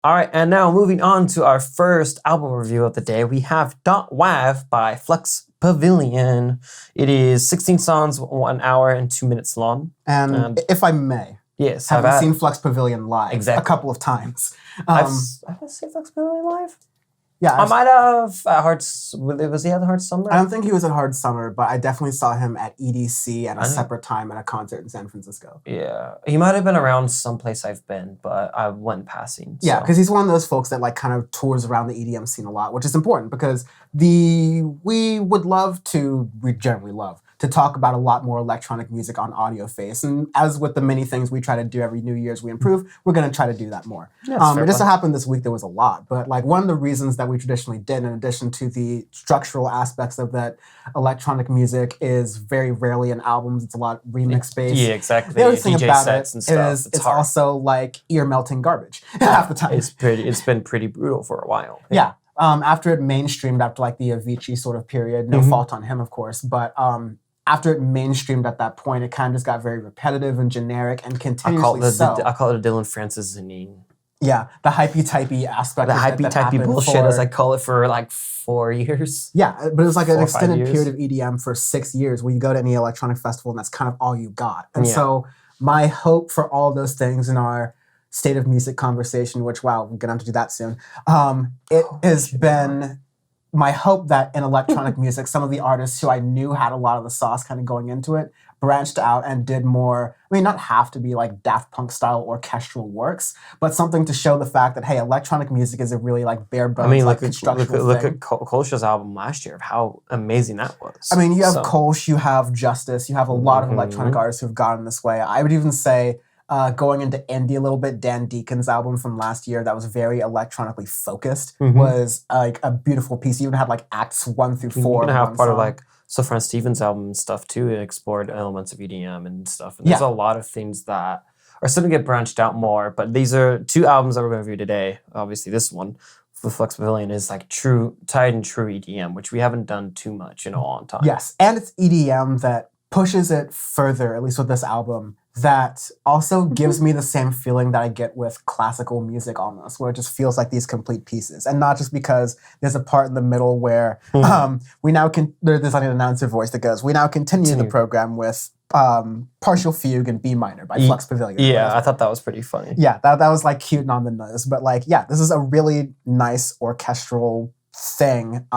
All right, and now moving on to our first album review of the day, we have .wav by Flux Pavilion. It is 16 songs, 1 hour and 2 minutes long. And if I may, yes, having seen Flux Pavilion live a couple of times. I've seen Flux Pavilion live? Yeah, I might have at was he at the Hard Summer? I don't think he was at Hard Summer, but I definitely saw him at EDC at a separate time at a concert in San Francisco. Yeah, he might have been around someplace I've been, but I went passing. So. Yeah, because he's one of those folks that like kind of tours around the EDM scene a lot, which is important because we generally love to talk about a lot more electronic music on Audioface. And as with the many things we try to do every New Year's we improve, we're going to try to do that more. It just so happened this week there was a lot. But like one of the reasons that we traditionally did, in addition to the structural aspects of that electronic music, is very rarely in albums. It's a lot remix based. Yeah, exactly. The other thing DJ about sets it and stuff. is it's also like ear-melting garbage half the time. It's been pretty brutal for a while. Yeah. After it mainstreamed, after like the Avicii sort of period, no fault on him, of course, but after it mainstreamed at that point, it kind of just got very repetitive and generic and continuously I call it a Dylan Francis Zanine. Yeah, the hypey-typey aspect. The hypey-typey bullshit, as I call it, for like 4 years. Yeah, but it was like an extended period of EDM for 6 years where you go to any electronic festival and that's kind of all you got. And so my hope for all of those things in our State of Music conversation, which, wow, we're going to have to do that soon, it has been my hope that in electronic music, some of the artists who I knew had a lot of the sauce kind of going into it branched out and did more, I mean, not have to be like Daft Punk style orchestral works, but something to show the fact that, hey, electronic music is a really like bare bones, look at Kolsch's album last year, of how amazing that was. I mean, you have Kolsch, you have Justice, you have a lot of electronic artists who've gotten this way. I would even say, going into indie a little bit, Dan Deacon's album from last year that was very electronically focused was like a beautiful piece. You even had like acts 1 through 4. You even have part of like Sufjan Stevens' album and stuff too. It explored elements of EDM and stuff. And there's a lot of things that are starting to get branched out more. But these are 2 albums that we're going to review today. Obviously, this one, the Flux Pavilion, is like tied in true EDM, which we haven't done too much in a long time. Yes, and it's EDM that pushes it further, at least with this album, that also gives me the same feeling that I get with classical music almost, where it just feels like these complete pieces. And not just because there's a part in the middle where we now there's like an announcer voice that goes, we now continue the program with Partial Fugue in B minor by Flux Pavilion. Yeah, I thought that was pretty funny. Yeah, that was like cute and on the nose. But like, yeah, this is a really nice orchestral thing.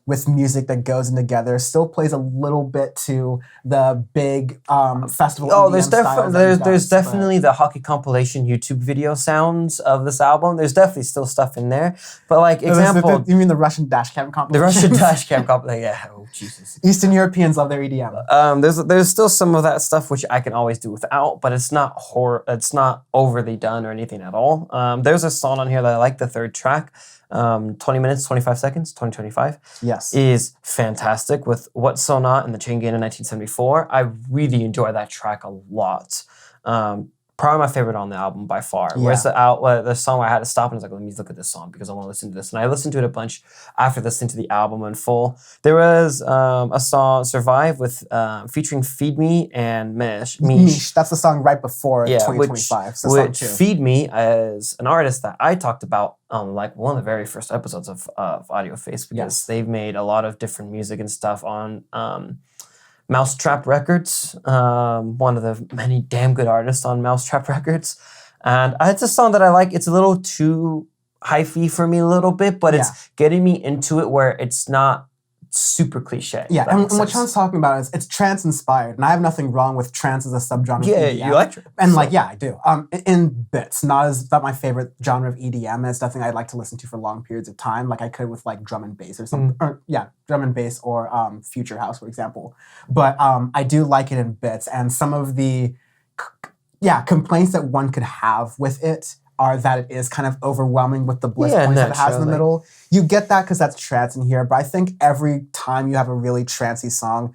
With music that goes in together, still plays a little bit to the big festival. Oh, there's definitely the hockey compilation YouTube video sounds of this album. There's definitely still stuff in there, but like example, you mean the Russian dash cam compilation? The Russian dash cam compilation. Yeah. Oh Jesus. Eastern Europeans love their EDM. There's still some of that stuff which I can always do without, but it's not It's not overly done or anything at all. There's a song on here that I like, the 3rd track. 20 minutes, 25 seconds, 2025. Yes. Is fantastic with What So Not and the Chain Gang in 1974. I really enjoy that track a lot. Probably my favorite on the album by far. Yeah. Where's the song where I had to stop and I was like, let me look at this song because I want to listen to this. And I listened to it a bunch after listening to the album in full. There was a song, Survive, with featuring Feed Me and Mish. That's the song right before 2025. Which Feed Me is an artist that I talked about like one of the very first episodes of Audioface, because they've made a lot of different music and stuff on Mousetrap Records, one of the many damn good artists on Mousetrap Records. And it's a song that I like. It's a little too hyphy for me a little bit, but it's getting me into it where it's not super cliche. Yeah, and what Sean's talking about is it's trance-inspired, and I have nothing wrong with trance as a subgenre of EDM. Yeah, you like it. And like, yeah, I do. In bits, not my favorite genre of EDM. It's nothing I'd like to listen to for long periods of time, like I could with like drum and bass or something. Drum and bass or future house, for example. But I do like it in bits, and some of the complaints that one could have with it are that it is kind of overwhelming with the bliss points that it has in the middle. You get that because that's trance in here, but I think every time you have a really trancey song,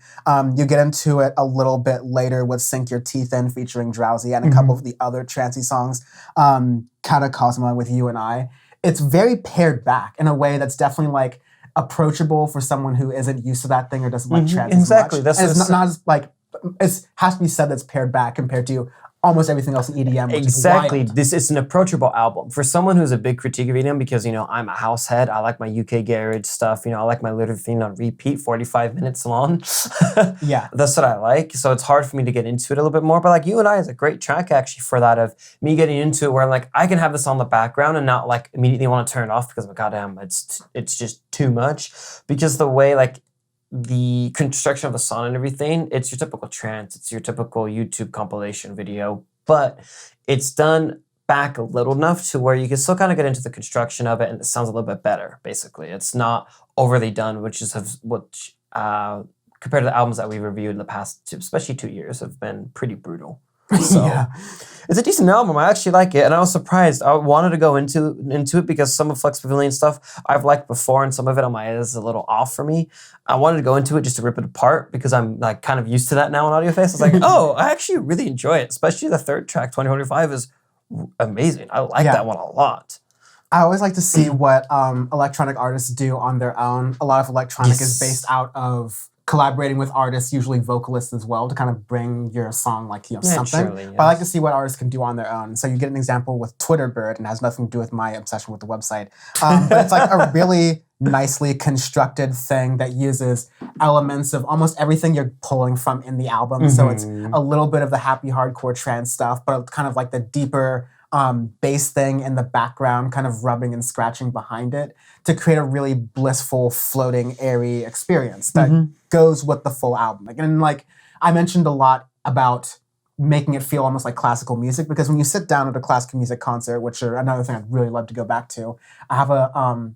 you get into it a little bit later with Sink Your Teeth In featuring Drowsy and a couple of the other trancey songs, Catacosma with You and I. It's very pared back in a way that's definitely like approachable for someone who isn't used to that thing or doesn't like trance as much. That's it's not as like, it has to be said that's pared back compared to almost everything else in EDM, which exactly. is wild. This is an approachable album for someone who's a big critique of EDM because, I'm a house head. I like my UK garage stuff. I like my Little Thing on repeat, 45 minutes long. Yeah. That's what I like. So it's hard for me to get into it a little bit more. But like You and I is a great track actually for that, of me getting into it where I'm like, I can have this on the background and not like immediately want to turn it off because goddamn, it's just too much. Because the way like the construction of the song and everything, it's your typical trance, it's your typical YouTube compilation video, but it's done back a little enough to where you can still kind of get into the construction of it and it sounds a little bit better, basically. It's not overly done, which compared to the albums that we've reviewed in the past, especially 2 years, have been pretty brutal. So Yeah. it's a decent album. I actually like it, and I was surprised. I wanted to go into it because some of Flux Pavilion stuff I've liked before, and some of it on my is a little off for me. I wanted to go into it just to rip it apart because I'm like kind of used to that now on Audioface. I was like, oh, I actually really enjoy it, especially the third track, 2025, is amazing. I like that one a lot. I always like to see what electronic artists do on their own. A lot of electronic is based out of collaborating with artists, usually vocalists as well, to kind of bring your song something. Yes. But I like to see what artists can do on their own. So you get an example with Twitter Bird, and it has nothing to do with my obsession with the website. But it's like a really nicely constructed thing that uses elements of almost everything you're pulling from in the album. Mm-hmm. So it's a little bit of the happy hardcore trance stuff, but kind of like the deeper bass thing in the background, kind of rubbing and scratching behind it to create a really blissful, floating, airy experience that goes with the full album. And I mentioned a lot about making it feel almost like classical music, because when you sit down at a classical music concert, which are another thing I'd really love to go back to, I have a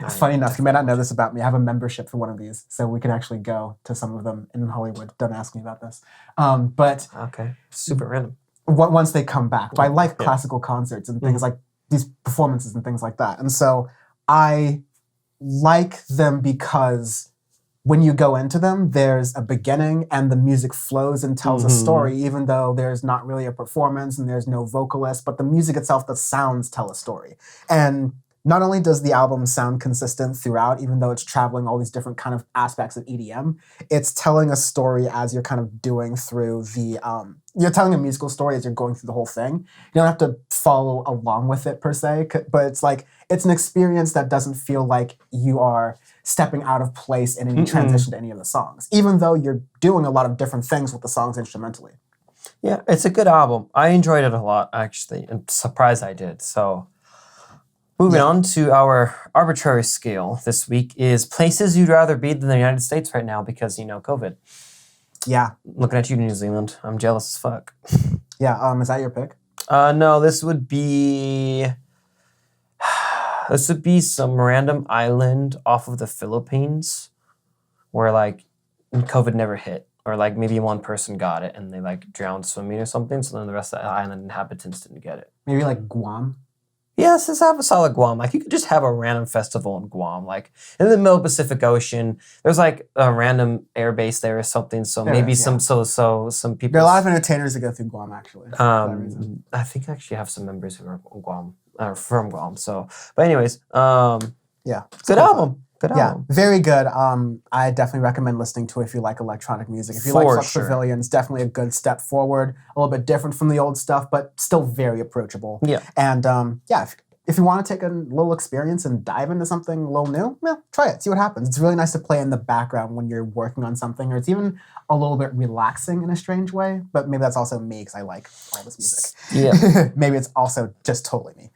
it's funny enough, you may not know this about me, I have a membership for one of these, so we can actually go to some of them in Hollywood. Don't ask me about this. But okay, super random. Once they come back. But I like classical concerts and things like these performances and things like that. And so I like them because when you go into them, there's a beginning and the music flows and tells a story, even though there's not really a performance and there's no vocalist, but the music itself, the sounds tell a story. And not only does the album sound consistent throughout, even though it's traveling all these different kind of aspects of EDM, it's telling a story as you're kind of doing through the, you're telling a musical story as you're going through the whole thing. You don't have to follow along with it per se, but it's like, it's an experience that doesn't feel like you are stepping out of place in any transition to any of the songs, even though you're doing a lot of different things with the songs instrumentally. Yeah, it's a good album. I enjoyed it a lot, actually. I'm surprised I did, so... Moving on to our arbitrary scale this week is places you'd rather be than the United States right now because, COVID. Yeah. Looking at you, New Zealand. I'm jealous as fuck. Yeah, is that your pick? No, this would be some random island off of the Philippines where, COVID never hit. Or, maybe one person got it and they, drowned swimming or something, so then the rest of the island inhabitants didn't get it. Maybe, Guam? Yes, let's have a solid Guam. You could just have a random festival in Guam, in the middle of the Pacific Ocean. There's a random air base there or something. So maybe some people. There are a lot of entertainers that go through Guam, actually. I think I actually have some members who are from Guam. So, but anyways, good album. Good album. Yeah, very good. I definitely recommend listening to it if you like electronic music. If you like Flux Pavilion, it's definitely a good step forward. A little bit different from the old stuff, but still very approachable. Yeah. And if you want to take a little experience and dive into something a little new, try it. See what happens. It's really nice to play in the background when you're working on something, or it's even a little bit relaxing in a strange way. But maybe that's also me because I like all this music. Yeah. Maybe it's also just totally me.